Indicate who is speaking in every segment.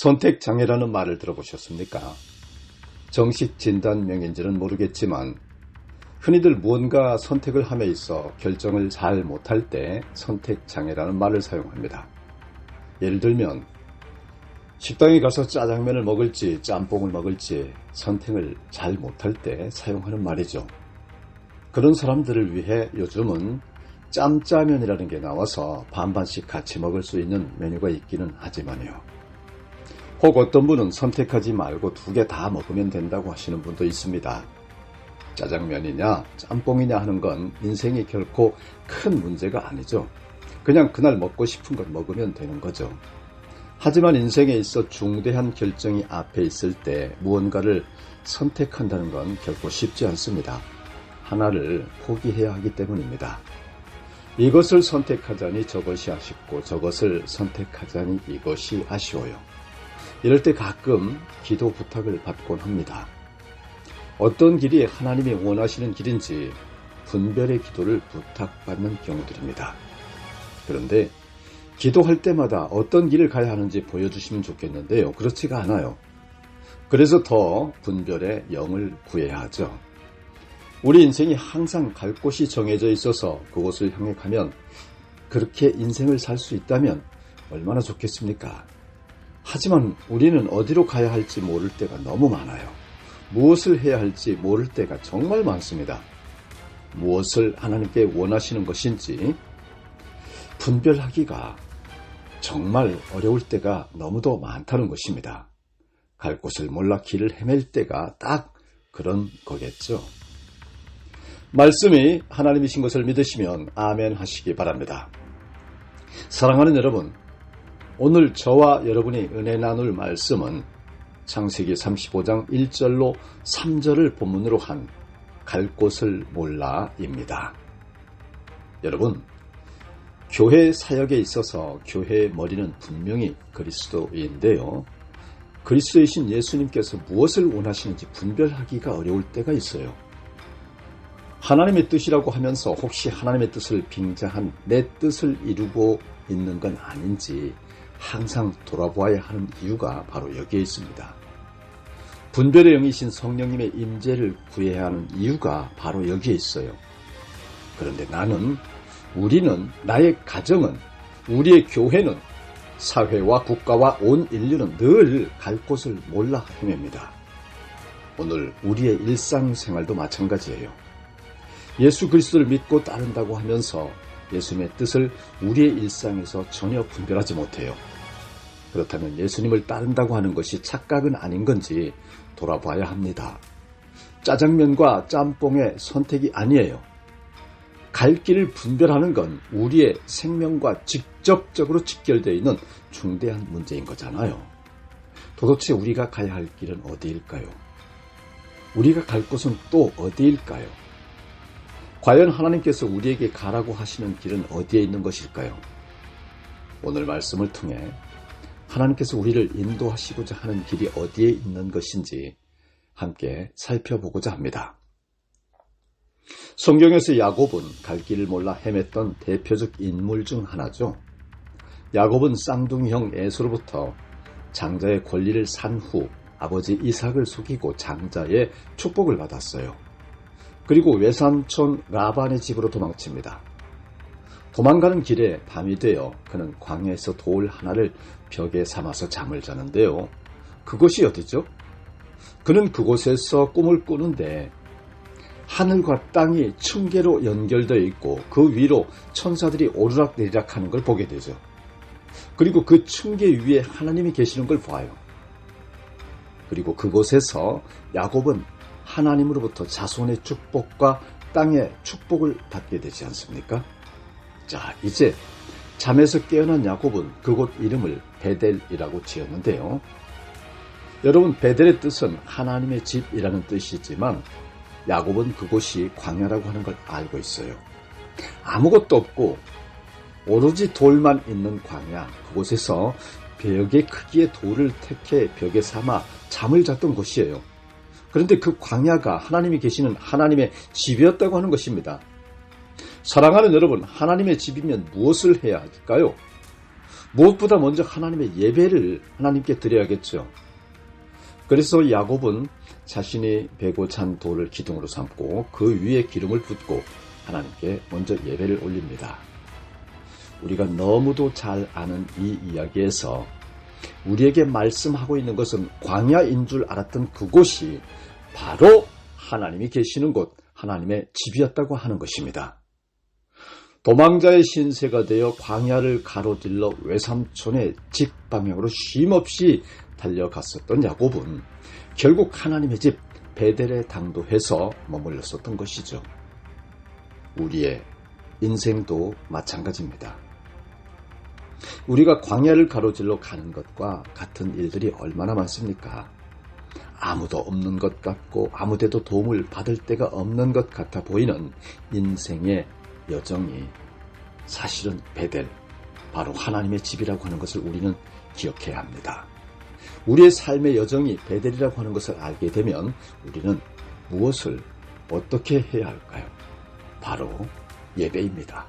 Speaker 1: 선택장애라는 말을 들어보셨습니까? 정식 진단명인지는 모르겠지만 흔히들 무언가 선택을 함에 있어 결정을 잘 못할 때 선택장애라는 말을 사용합니다. 예를 들면 식당에 가서 짜장면을 먹을지 짬뽕을 먹을지 선택을 잘 못할 때 사용하는 말이죠. 그런 사람들을 위해 요즘은 짬짜면이라는 게 나와서 반반씩 같이 먹을 수 있는 메뉴가 있기는 하지만요. 혹 어떤 분은 선택하지 말고 두 개 다 먹으면 된다고 하시는 분도 있습니다. 짜장면이냐 짬뽕이냐 하는 건 인생이 결코 큰 문제가 아니죠. 그냥 그날 먹고 싶은 걸 먹으면 되는 거죠. 하지만 인생에 있어 중대한 결정이 앞에 있을 때 무언가를 선택한다는 건 결코 쉽지 않습니다. 하나를 포기해야 하기 때문입니다. 이것을 선택하자니 저것이 아쉽고 저것을 선택하자니 이것이 아쉬워요. 이럴 때 가끔 기도 부탁을 받곤 합니다. 어떤 길이 하나님이 원하시는 길인지 분별의 기도를 부탁받는 경우들입니다. 그런데 기도할 때마다 어떤 길을 가야 하는지 보여주시면 좋겠는데요. 그렇지가 않아요. 그래서 더 분별의 영을 구해야 하죠. 우리 인생이 항상 갈 곳이 정해져 있어서 그곳을 향해 가면 그렇게 인생을 살 수 있다면 얼마나 좋겠습니까? 하지만 우리는 어디로 가야 할지 모를 때가 너무 많아요. 무엇을 해야 할지 모를 때가 정말 많습니다. 무엇을 하나님께 원하시는 것인지 분별하기가 정말 어려울 때가 너무도 많다는 것입니다. 갈 곳을 몰라 길을 헤맬 때가 딱 그런 거겠죠. 말씀이 하나님이신 것을 믿으시면 아멘 하시기 바랍니다. 사랑하는 여러분, 오늘 저와 여러분이 은혜 나눌 말씀은 창세기 35장 1절로 3절을 본문으로 한 갈 곳을 몰라입니다. 여러분, 교회 사역에 있어서 교회의 머리는 분명히 그리스도인데요. 그리스도이신 예수님께서 무엇을 원하시는지 분별하기가 어려울 때가 있어요. 하나님의 뜻이라고 하면서 혹시 하나님의 뜻을 빙자한 내 뜻을 이루고 있는 건 아닌지 항상 돌아보아야 하는 이유가 바로 여기에 있습니다. 분별의 영이신 성령님의 임재를 구해야 하는 이유가 바로 여기에 있어요. 그런데 우리는, 나의 가정은, 우리의 교회는, 사회와 국가와 온 인류는 늘 갈 곳을 몰라 헤맵니다. 오늘 우리의 일상생활도 마찬가지예요. 예수 그리스도를 믿고 따른다고 하면서 예수님의 뜻을 우리의 일상에서 전혀 분별하지 못해요. 그렇다면 예수님을 따른다고 하는 것이 착각은 아닌 건지 돌아봐야 합니다. 짜장면과 짬뽕의 선택이 아니에요. 갈 길을 분별하는 건 우리의 생명과 직접적으로 직결되어 있는 중대한 문제인 거잖아요. 도대체 우리가 가야 할 길은 어디일까요? 우리가 갈 곳은 또 어디일까요? 과연 하나님께서 우리에게 가라고 하시는 길은 어디에 있는 것일까요? 오늘 말씀을 통해 하나님께서 우리를 인도하시고자 하는 길이 어디에 있는 것인지 함께 살펴보고자 합니다. 성경에서 야곱은 갈 길을 몰라 헤맸던 대표적 인물 중 하나죠. 야곱은 쌍둥이 형 에서로부터 장자의 권리를 산 후 아버지 이삭을 속이고 장자의 축복을 받았어요. 그리고 외삼촌 라반의 집으로 도망칩니다. 도망가는 길에 밤이 되어 그는 광야에서 돌 하나를 벽에 삼아서 잠을 자는데요. 그곳이 어디죠? 그는 그곳에서 꿈을 꾸는데 하늘과 땅이 층계로 연결되어 있고 그 위로 천사들이 오르락내리락 하는 걸 보게 되죠. 그리고 그 층계 위에 하나님이 계시는 걸 봐요. 그리고 그곳에서 야곱은 하나님으로부터 자손의 축복과 땅의 축복을 받게 되지 않습니까? 자, 이제 잠에서 깨어난 야곱은 그곳 이름을 베델이라고 지었는데요. 여러분, 베델의 뜻은 하나님의 집이라는 뜻이지만 야곱은 그곳이 광야라고 하는 걸 알고 있어요. 아무것도 없고 오로지 돌만 있는 광야, 그곳에서 벽의 크기의 돌을 택해 벽에 삼아 잠을 잤던 곳이에요. 그런데 그 광야가 하나님이 계시는 하나님의 집이었다고 하는 것입니다. 사랑하는 여러분, 하나님의 집이면 무엇을 해야 할까요? 무엇보다 먼저 하나님의 예배를 하나님께 드려야겠죠. 그래서 야곱은 자신이 베고 찬 돌을 기둥으로 삼고 그 위에 기름을 붓고 하나님께 먼저 예배를 올립니다. 우리가 너무도 잘 아는 이 이야기에서 우리에게 말씀하고 있는 것은 광야인 줄 알았던 그곳이 바로 하나님이 계시는 곳, 하나님의 집이었다고 하는 것입니다. 도망자의 신세가 되어 광야를 가로질러 외삼촌의 집 방향으로 쉼없이 달려갔었던 야곱은 결국 하나님의 집 베델에 당도해서 머물렀었던 것이죠. 우리의 인생도 마찬가지입니다. 우리가 광야를 가로질러 가는 것과 같은 일들이 얼마나 많습니까? 아무도 없는 것 같고 아무데도 도움을 받을 데가 없는 것 같아 보이는 인생의 여정이 사실은 베델, 바로 하나님의 집이라고 하는 것을 우리는 기억해야 합니다. 우리의 삶의 여정이 베델이라고 하는 것을 알게 되면 우리는 무엇을 어떻게 해야 할까요? 바로 예배입니다.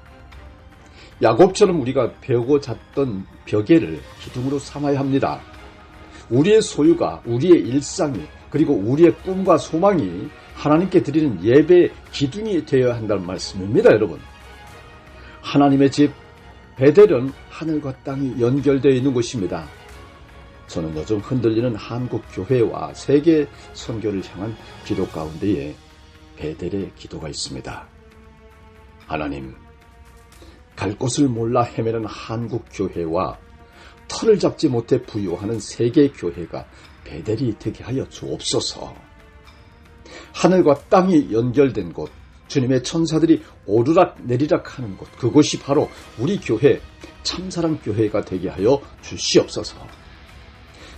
Speaker 1: 야곱처럼 우리가 베고 잤던 벽에를 기둥으로 삼아야 합니다. 우리의 소유가, 우리의 일상이, 그리고 우리의 꿈과 소망이 하나님께 드리는 예배의 기둥이 되어야 한다는 말씀입니다, 여러분. 하나님의 집 베델은 하늘과 땅이 연결되어 있는 곳입니다. 저는 요즘 흔들리는 한국 교회와 세계 선교를 향한 기도 가운데에 베델의 기도가 있습니다. 하나님, 갈 곳을 몰라 헤매는 한국 교회와 털을 잡지 못해 부유하는 세계 교회가 베델이 되게 하여 주옵소서. 하늘과 땅이 연결된 곳, 주님의 천사들이 오르락 내리락 하는 곳, 그곳이 바로 우리 교회, 참사랑 교회가 되게 하여 주시옵소서.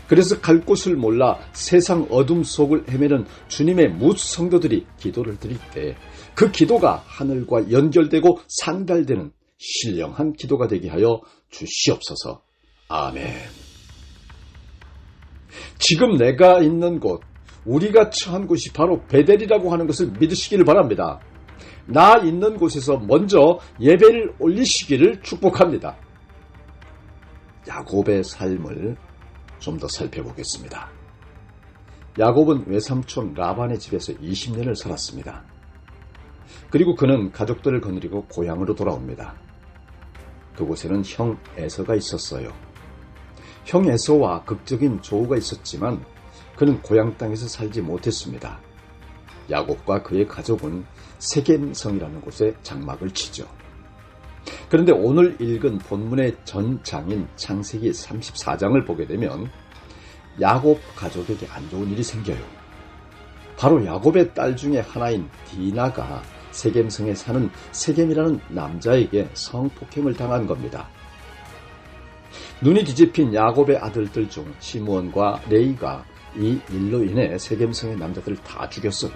Speaker 1: 그래서 갈 곳을 몰라 세상 어둠 속을 헤매는 주님의 무성도들이 기도를 드릴 때 그 기도가 하늘과 연결되고 상달되는 신령한 기도가 되게 하여 주시옵소서. 아멘. 지금 내가 있는 곳, 우리가 처한 곳이 바로 베델이라고 하는 것을 믿으시기를 바랍니다. 나 있는 곳에서 먼저 예배를 올리시기를 축복합니다. 야곱의 삶을 좀 더 살펴보겠습니다. 야곱은 외삼촌 라반의 집에서 20년을 살았습니다. 그리고 그는 가족들을 거느리고 고향으로 돌아옵니다. 그곳에는 형 에서가 있었어요. 형 에서와 극적인 조우가 있었지만 그는 고향 땅에서 살지 못했습니다. 야곱과 그의 가족은 세겜성이라는 곳에 장막을 치죠. 그런데 오늘 읽은 본문의 전장인 창세기 34장을 보게 되면 야곱 가족에게 안 좋은 일이 생겨요. 바로 야곱의 딸 중에 하나인 디나가 세겜성에 사는 세겜이라는 남자에게 성폭행을 당한 겁니다. 눈이 뒤집힌 야곱의 아들들 중 시므온과 레이가 이 일로 인해 세겜성의 남자들을 다 죽였어요.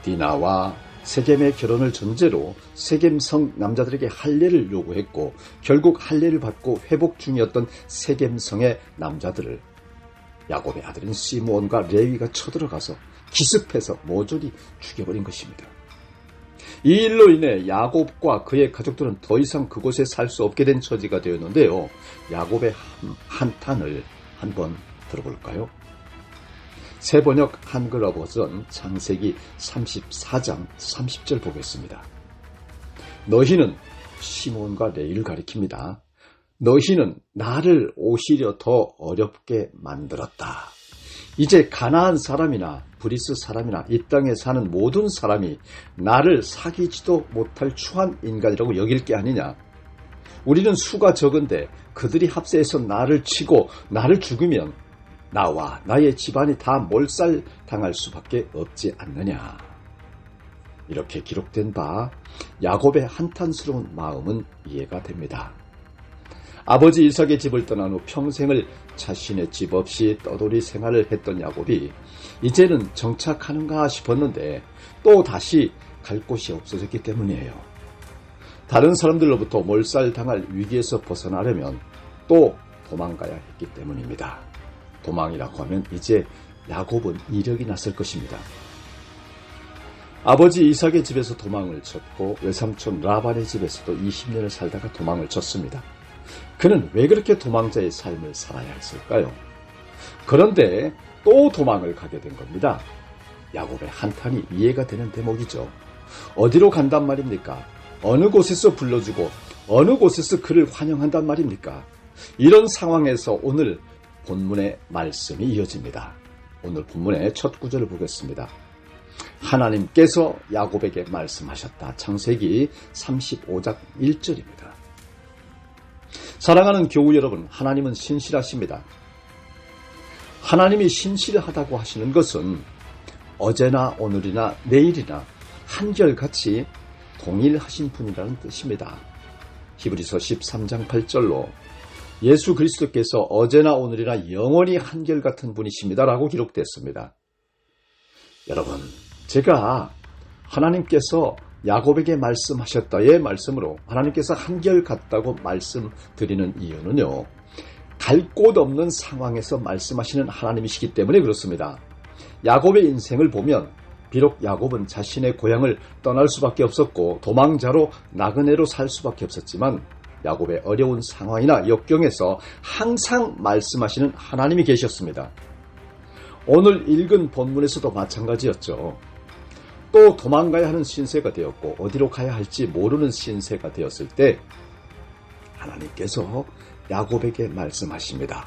Speaker 1: 디나와 세겜의 결혼을 전제로 세겜성 남자들에게 할례를 요구했고 결국 할례를 받고 회복 중이었던 세겜성의 남자들을 야곱의 아들인 시므온과 레위가 쳐들어가서 기습해서 모조리 죽여버린 것입니다. 이 일로 인해 야곱과 그의 가족들은 더 이상 그곳에 살 수 없게 된 처지가 되었는데요. 야곱의 한탄을 한번 들어볼까요? 새번역 한글어 버전 창세기 34장 30절 보겠습니다. 너희는 시몬과 레이를 가리킵니다. 너희는 나를 오히려 더 어렵게 만들었다. 이제 가나안 사람이나 브리스 사람이나 이 땅에 사는 모든 사람이 나를 사귀지도 못할 추한 인간이라고 여길 게 아니냐. 우리는 수가 적은데 그들이 합세해서 나를 치고 나를 죽이면 나와 나의 집안이 다 몰살당할 수밖에 없지 않느냐. 이렇게 기록된 바 야곱의 한탄스러운 마음은 이해가 됩니다. 아버지 이삭의 집을 떠난 후 평생을 자신의 집 없이 떠돌이 생활을 했던 야곱이 이제는 정착하는가 싶었는데 또 다시 갈 곳이 없어졌기 때문이에요. 다른 사람들로부터 몰살당할 위기에서 벗어나려면 또 도망가야 했기 때문입니다. 도망이라고 하면 이제 야곱은 이력이 났을 것입니다. 아버지 이삭의 집에서 도망을 쳤고 외삼촌 라반의 집에서도 20년을 살다가 도망을 쳤습니다. 그는 왜 그렇게 도망자의 삶을 살아야 했을까요? 그런데 또 도망을 가게 된 겁니다. 야곱의 한탄이 이해가 되는 대목이죠. 어디로 간단 말입니까? 어느 곳에서 불러주고 어느 곳에서 그를 환영한단 말입니까? 이런 상황에서 오늘 본문의 말씀이 이어집니다. 오늘 본문의 첫 구절을 보겠습니다. 하나님께서 야곱에게 말씀하셨다. 창세기 35장 1절입니다. 사랑하는 교우 여러분, 하나님은 신실하십니다. 하나님이 신실하다고 하시는 것은 어제나 오늘이나 내일이나 한결같이 동일하신 분이라는 뜻입니다. 히브리서 13장 8절로 예수 그리스도께서 어제나 오늘이나 영원히 한결같은 분이십니다라고 기록됐습니다. 여러분, 제가 하나님께서 야곱에게 말씀하셨다의 말씀으로 하나님께서 한결같다고 말씀드리는 이유는요, 갈 곳 없는 상황에서 말씀하시는 하나님이시기 때문에 그렇습니다. 야곱의 인생을 보면 비록 야곱은 자신의 고향을 떠날 수밖에 없었고 도망자로 나그네로 살 수밖에 없었지만 야곱의 어려운 상황이나 역경에서 항상 말씀하시는 하나님이 계셨습니다. 오늘 읽은 본문에서도 마찬가지였죠. 또 도망가야 하는 신세가 되었고 어디로 가야 할지 모르는 신세가 되었을 때 하나님께서 야곱에게 말씀하십니다.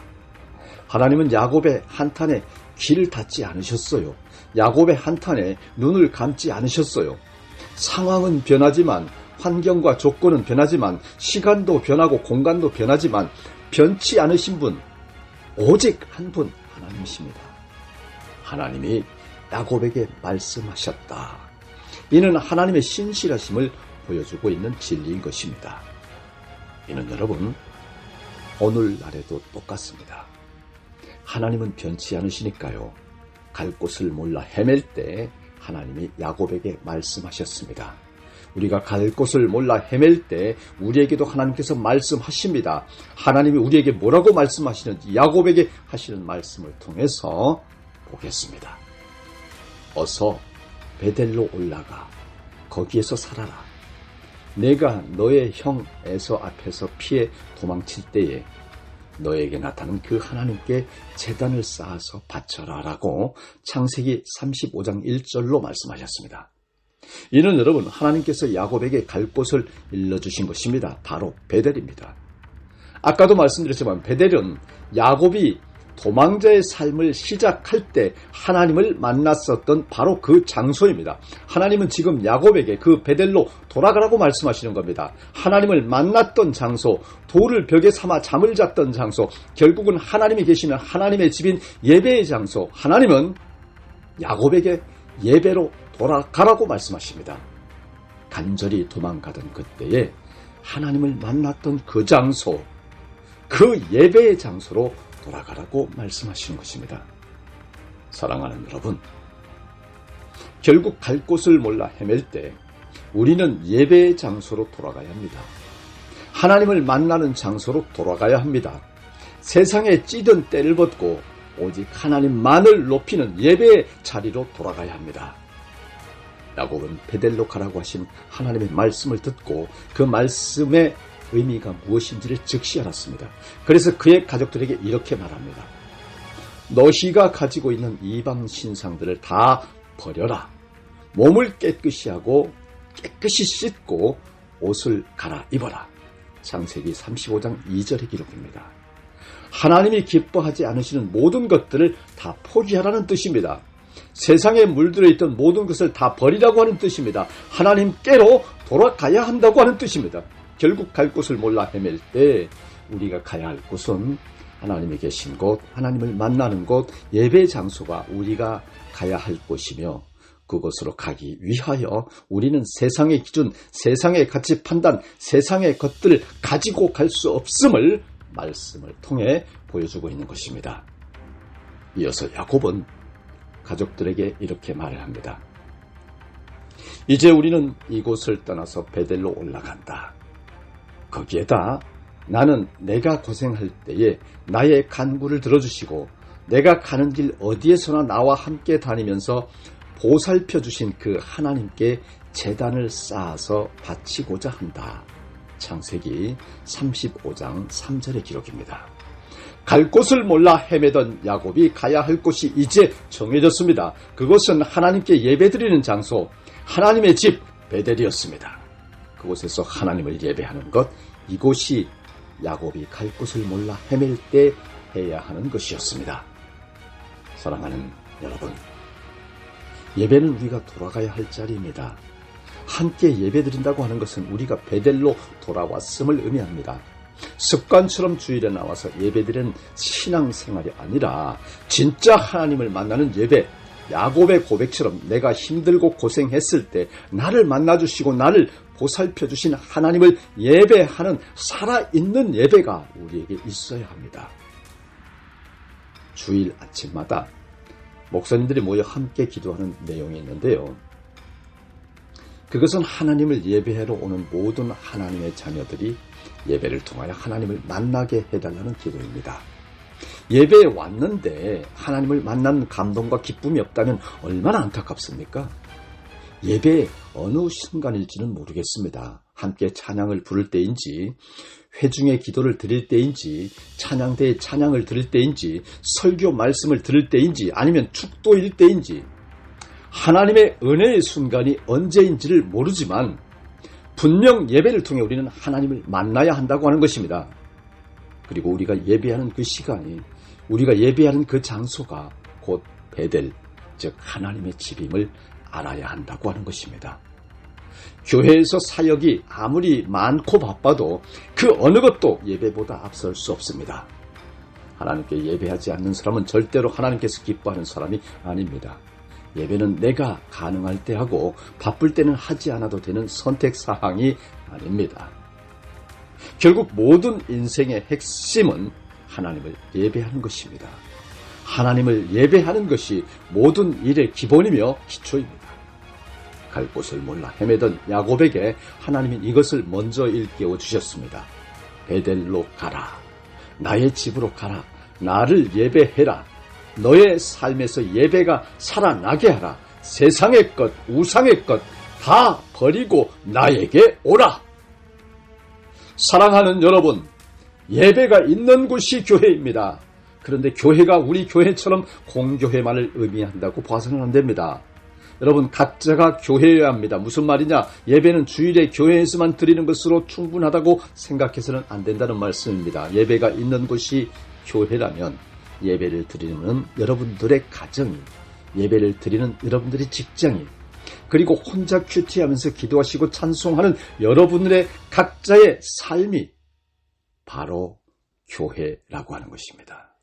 Speaker 1: 하나님은 야곱의 한탄에 귀를 닫지 않으셨어요. 야곱의 한탄에 눈을 감지 않으셨어요. 상황은 변하지만, 환경과 조건은 변하지만, 시간도 변하고 공간도 변하지만 변치 않으신 분, 오직 한 분, 하나님이십니다. 하나님이 야곱에게 말씀하셨다. 이는 하나님의 신실하심을 보여주고 있는 진리인 것입니다. 이는 여러분, 오늘날에도 똑같습니다. 하나님은 변치 않으시니까요. 갈 곳을 몰라 헤맬 때 하나님이 야곱에게 말씀하셨습니다. 우리가 갈 곳을 몰라 헤맬 때 우리에게도 하나님께서 말씀하십니다. 하나님이 우리에게 뭐라고 말씀하시는지 야곱에게 하시는 말씀을 통해서 보겠습니다. 어서 베델로 올라가 거기에서 살아라. 내가 너의 형 에서 앞에서 피해 도망칠 때에 너에게 나타난 그 하나님께 제단을 쌓아서 바쳐라 라고 창세기 35장 1절로 말씀하셨습니다. 이는 여러분, 하나님께서 야곱에게 갈 곳을 일러주신 것입니다. 바로 베델입니다. 아까도 말씀드렸지만 베델은 야곱이 도망자의 삶을 시작할 때 하나님을 만났었던 바로 그 장소입니다. 하나님은 지금 야곱에게 그 베델로 돌아가라고 말씀하시는 겁니다. 하나님을 만났던 장소, 돌을 벽에 삼아 잠을 잤던 장소, 결국은 하나님이 계시는 하나님의 집인 예배의 장소, 하나님은 야곱에게 예배로 돌아가라고 말씀하십니다. 간절히 도망가던 그때에 하나님을 만났던 그 장소, 그 예배의 장소로 돌아가라고 말씀하시는 것입니다. 사랑하는 여러분, 결국 갈 곳을 몰라 헤맬 때 우리는 예배의 장소로 돌아가야 합니다. 하나님을 만나는 장소로 돌아가야 합니다. 세상에 찌든 때를 벗고 오직 하나님만을 높이는 예배의 자리로 돌아가야 합니다. 야곱은 베델로 가라고 하신 하나님의 말씀을 듣고 그 말씀의 의미가 무엇인지를 즉시 알았습니다. 그래서 그의 가족들에게 이렇게 말합니다. 너희가 가지고 있는 이방 신상들을 다 버려라. 몸을 깨끗이 하고 깨끗이 씻고 옷을 갈아입어라. 창세기 35장 2절의 기록입니다. 하나님이 기뻐하지 않으시는 모든 것들을 다 포기하라는 뜻입니다. 세상에 물들어 있던 모든 것을 다 버리라고 하는 뜻입니다. 하나님께로 돌아가야 한다고 하는 뜻입니다. 결국 갈 곳을 몰라 헤맬 때 우리가 가야 할 곳은 하나님이 계신 곳, 하나님을 만나는 곳, 예배 장소가 우리가 가야 할 곳이며 그곳으로 가기 위하여 우리는 세상의 기준, 세상의 가치 판단, 세상의 것들을 가지고 갈 수 없음을 말씀을 통해 보여주고 있는 것입니다. 이어서 야곱은 가족들에게 이렇게 말을 합니다. 이제 우리는 이곳을 떠나서 베델로 올라간다. 거기에다 나는 내가 고생할 때에 나의 간구를 들어주시고 내가 가는 길 어디에서나 나와 함께 다니면서 보살펴 주신 그 하나님께 제단을 쌓아서 바치고자 한다. 창세기 35장 3절의 기록입니다. 갈 곳을 몰라 헤매던 야곱이 가야 할 곳이 이제 정해졌습니다. 그곳은 하나님께 예배드리는 장소, 하나님의 집 베델이었습니다. 그곳에서 하나님을 예배하는 것, 이곳이 야곱이 갈 곳을 몰라 헤맬 때 해야 하는 것이었습니다. 사랑하는 여러분, 예배는 우리가 돌아가야 할 자리입니다. 함께 예배드린다고 하는 것은 우리가 베델로 돌아왔음을 의미합니다. 습관처럼 주일에 나와서 예배드리는 신앙생활이 아니라 진짜 하나님을 만나는 예배, 야곱의 고백처럼 내가 힘들고 고생했을 때 나를 만나주시고 나를 보살펴주신 하나님을 예배하는 살아있는 예배가 우리에게 있어야 합니다. 주일 아침마다 목사님들이 모여 함께 기도하는 내용이 있는데요. 그것은 하나님을 예배하러 오는 모든 하나님의 자녀들이 예배를 통하여 하나님을 만나게 해달라는 기도입니다. 예배에 왔는데 하나님을 만난 감동과 기쁨이 없다면 얼마나 안타깝습니까? 예배의 어느 순간일지는 모르겠습니다. 함께 찬양을 부를 때인지, 회중의 기도를 드릴 때인지, 찬양대의 찬양을 들을 때인지, 설교 말씀을 들을 때인지, 아니면 축도일 때인지, 하나님의 은혜의 순간이 언제인지를 모르지만 분명 예배를 통해 우리는 하나님을 만나야 한다고 하는 것입니다. 그리고 우리가 예배하는 그 시간이, 우리가 예배하는 그 장소가 곧 베델, 즉 하나님의 집임을 알아야 한다고 하는 것입니다. 교회에서 사역이 아무리 많고 바빠도 그 어느 것도 예배보다 앞설 수 없습니다. 하나님께 예배하지 않는 사람은 절대로 하나님께서 기뻐하는 사람이 아닙니다. 예배는 내가 가능할 때 하고 바쁠 때는 하지 않아도 되는 선택사항이 아닙니다. 결국 모든 인생의 핵심은 하나님을 예배하는 것입니다. 하나님을 예배하는 것이 모든 일의 기본이며 기초입니다. 갈 곳을 몰라 헤매던 야곱에게 하나님은 이것을 먼저 일깨워 주셨습니다. 베델로 가라. 나의 집으로 가라. 나를 예배해라. 너의 삶에서 예배가 살아나게 하라. 세상의 것, 우상의 것 다 버리고 나에게 오라. 사랑하는 여러분, 예배가 있는 곳이 교회입니다. 그런데 교회가 우리 교회처럼 공교회만을 의미한다고 봐서는 안 됩니다. 여러분, 각자가 교회여야 합니다. 무슨 말이냐? 예배는 주일에 교회에서만 드리는 것으로 충분하다고 생각해서는 안 된다는 말씀입니다. 예배가 있는 곳이 교회라면 예배를 드리는 여러분들의 가정이, 예배를 드리는 여러분들의 직장이, 그리고 혼자 큐티하면서 기도하시고 찬송하는 여러분들의 각자의 삶이 바로 교회라고 하는 것입니다.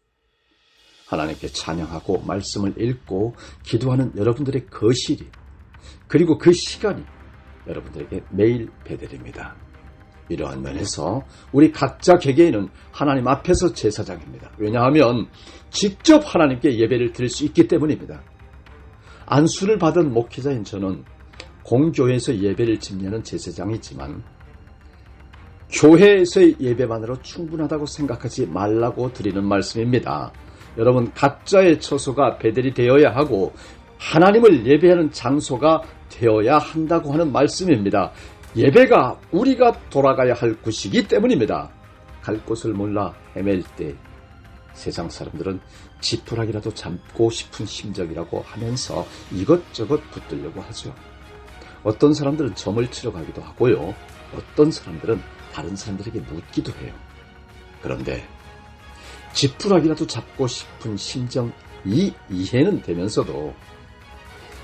Speaker 1: 하나님께 찬양하고 말씀을 읽고 기도하는 여러분들의 거실이, 그리고 그 시간이 여러분들에게 매일 베델입니다. 이러한 면에서 우리 각자 개개인은 하나님 앞에서 제사장입니다. 왜냐하면 직접 하나님께 예배를 드릴 수 있기 때문입니다. 안수를 받은 목회자인 저는 공교회에서 예배를 집례하는 제사장이지만 교회에서의 예배만으로 충분하다고 생각하지 말라고 드리는 말씀입니다. 여러분, 각자의 처소가 베델이 되어야 하고 하나님을 예배하는 장소가 되어야 한다고 하는 말씀입니다. 예배가 우리가 돌아가야 할 곳이기 때문입니다. 갈 곳을 몰라 헤맬 때 세상 사람들은 지푸라기라도 잡고 싶은 심정이라고 하면서 이것저것 붙들려고 하죠. 어떤 사람들은 점을 치러 가기도 하고요. 어떤 사람들은 다른 사람들에게 묻기도 해요. 그런데 지푸라기라도 잡고 싶은 심정, 이 이해는 되면서도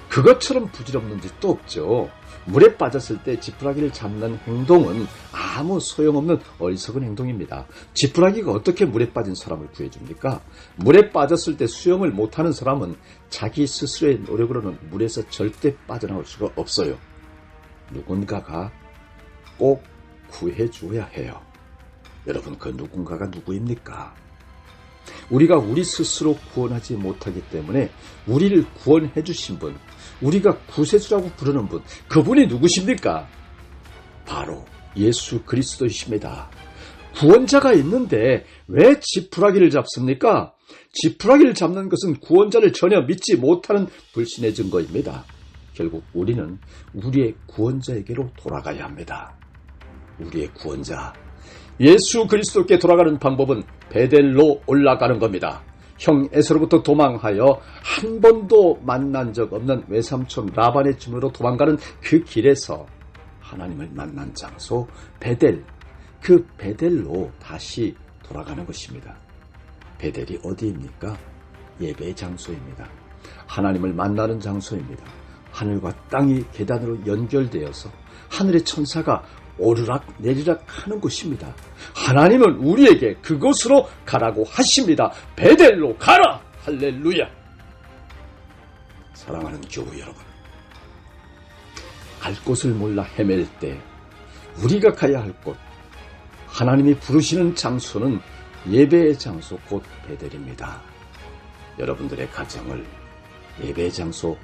Speaker 1: 그것처럼 부질없는 짓도 없죠. 물에 빠졌을 때 지푸라기를 잡는 행동은 아무 소용없는 어리석은 행동입니다. 지푸라기가 어떻게 물에 빠진 사람을 구해줍니까? 물에 빠졌을 때 수영을 못하는 사람은 자기 스스로의 노력으로는 물에서 절대 빠져나올 수가 없어요. 누군가가 꼭 구해줘야 해요. 여러분, 그 누군가가 누구입니까? 우리가 우리 스스로 구원하지 못하기 때문에 우리를 구원해 주신 분, 우리가 구세주라고 부르는 분, 그분이 누구십니까? 바로 예수 그리스도이십니다. 구원자가 있는데 왜 지푸라기를 잡습니까? 지푸라기를 잡는 것은 구원자를 전혀 믿지 못하는 불신의 증거입니다. 결국 우리는 우리의 구원자에게로 돌아가야 합니다. 우리의 구원자 예수 그리스도께 돌아가는 방법은 베델로 올라가는 겁니다. 형 에서로부터 도망하여 한 번도 만난 적 없는 외삼촌 라반의 집으로 도망가는 그 길에서 하나님을 만난 장소 베델, 그 베델로 다시 돌아가는 것입니다. 베델이 어디입니까? 예배의 장소입니다. 하나님을 만나는 장소입니다. 하늘과 땅이 계단으로 연결되어서 하늘의 천사가 오르락 내리락 하는 곳입니다. 하나님은 우리에게 그곳으로 가라고 하십니다. 베델로 가라! 할렐루야! 사랑하는 교우 여러분, 갈 곳을 몰라 헤맬 때 우리가 가야 할 곳, 하나님이 부르시는 장소는 예배의 장소 곧 베델입니다. 여러분들의 가정을 예배의 장소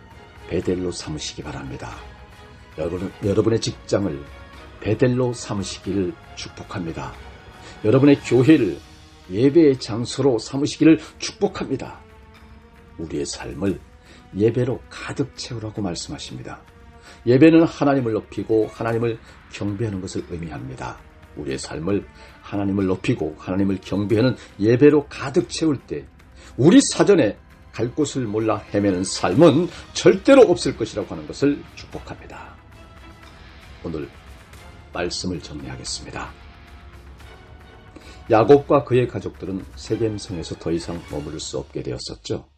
Speaker 1: 베델로 삼으시기 바랍니다. 여러분의 직장을 베델로 삼으시기를 축복합니다. 여러분의 교회를 예배의 장소로 삼으시기를 축복합니다. 우리의 삶을 예배로 가득 채우라고 말씀하십니다. 예배는 하나님을 높이고 하나님을 경배하는 것을 의미합니다. 우리의 삶을 하나님을 높이고 하나님을 경배하는 예배로 가득 채울 때 우리 사전에 갈 곳을 몰라 헤매는 삶은 절대로 없을 것이라고 하는 것을 축복합니다. 오늘 말씀을 정리하겠습니다. 야곱과 그의 가족들은 세겜성에서 더 이상 머무를 수 없게 되었었죠.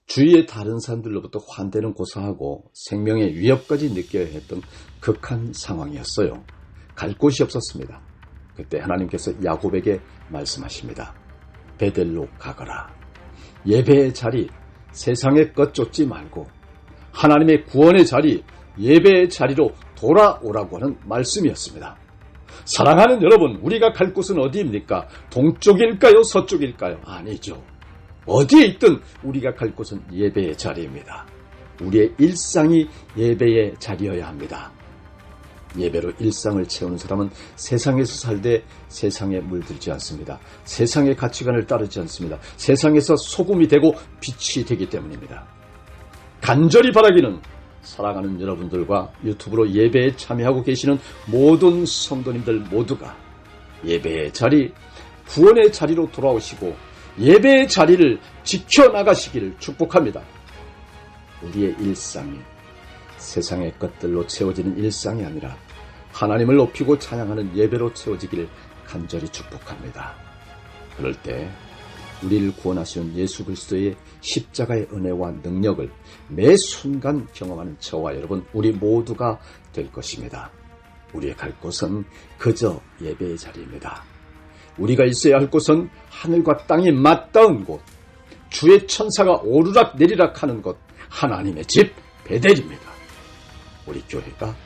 Speaker 1: 주위의 다른 사람들로부터 환대는 고사하고 생명의 위협까지 느껴야 했던 극한 상황이었어요. 갈 곳이 없었습니다. 그때 하나님께서 야곱에게 말씀하십니다. 베델로 가거라. 예배의 자리, 세상의 것 쫓지 말고 하나님의 구원의 자리, 예배의 자리로 돌아오라고 하는 말씀이었습니다. 사랑하는 여러분, 우리가 갈 곳은 어디입니까? 동쪽일까요? 서쪽일까요? 아니죠. 어디에 있든 우리가 갈 곳은 예배의 자리입니다. 우리의 일상이 예배의 자리여야 합니다. 예배로 일상을 채우는 사람은 세상에서 살되 세상에 물들지 않습니다. 세상의 가치관을 따르지 않습니다. 세상에서 소금이 되고 빛이 되기 때문입니다. 간절히 바라기는 사랑하는 여러분들과 유튜브로 예배에 참여하고 계시는 모든 성도님들 모두가 예배의 자리, 구원의 자리로 돌아오시고 예배의 자리를 지켜나가시기를 축복합니다. 우리의 일상이 세상의 것들로 채워지는 일상이 아니라 하나님을 높이고 찬양하는 예배로 채워지기를 간절히 축복합니다. 그럴 때 우리를 구원하시는 예수 그리스도의 십자가의 은혜와 능력을 매 순간 경험하는 저와 여러분, 우리 모두가 될 것입니다. 우리의 갈 곳은 그저 예배의 자리입니다. 우리가 있어야 할 곳은 하늘과 땅이 맞닿은 곳, 주의 천사가 오르락 내리락 하는 곳, 하나님의 집 베델입니다. 우리 교회가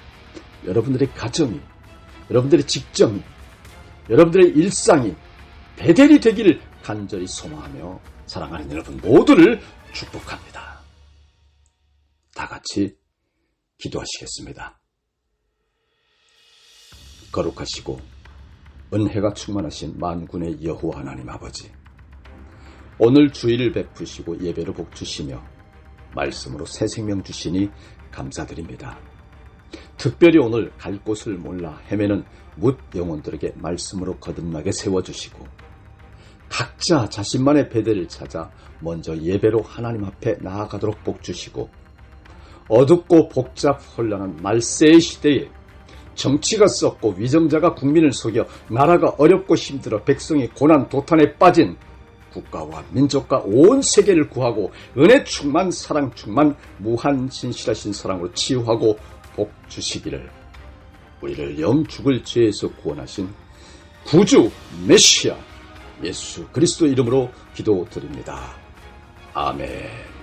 Speaker 1: 여러분들의 가정이, 여러분들의 직장이, 여러분들의 일상이 베델이 되기를 간절히 소망하며 사랑하는 여러분 모두를 축복합니다. 다 같이 기도하시겠습니다. 거룩하시고 은혜가 충만하신 만군의 여호와 하나님 아버지, 오늘 주일을 베푸시고 예배로 복 주시며 말씀으로 새 생명 주시니 감사드립니다. 특별히 오늘 갈 곳을 몰라 헤매는 뭇 영혼들에게 말씀으로 거듭나게 세워주시고 각자 자신만의 베델을 찾아 먼저 예배로 하나님 앞에 나아가도록 복 주시고 어둡고 복잡 혼란한 말세의 시대에 정치가 썩고 위정자가 국민을 속여 나라가 어렵고 힘들어 백성이 고난 도탄에 빠진 국가와 민족과 온 세계를 구하고 은혜 충만 사랑 충만 무한 진실하신 사랑으로 치유하고 복 주시기를 우리를 영 죽을 죄에서 구원하신 구주 메시아 예수 그리스도 이름으로 기도드립니다. 아멘.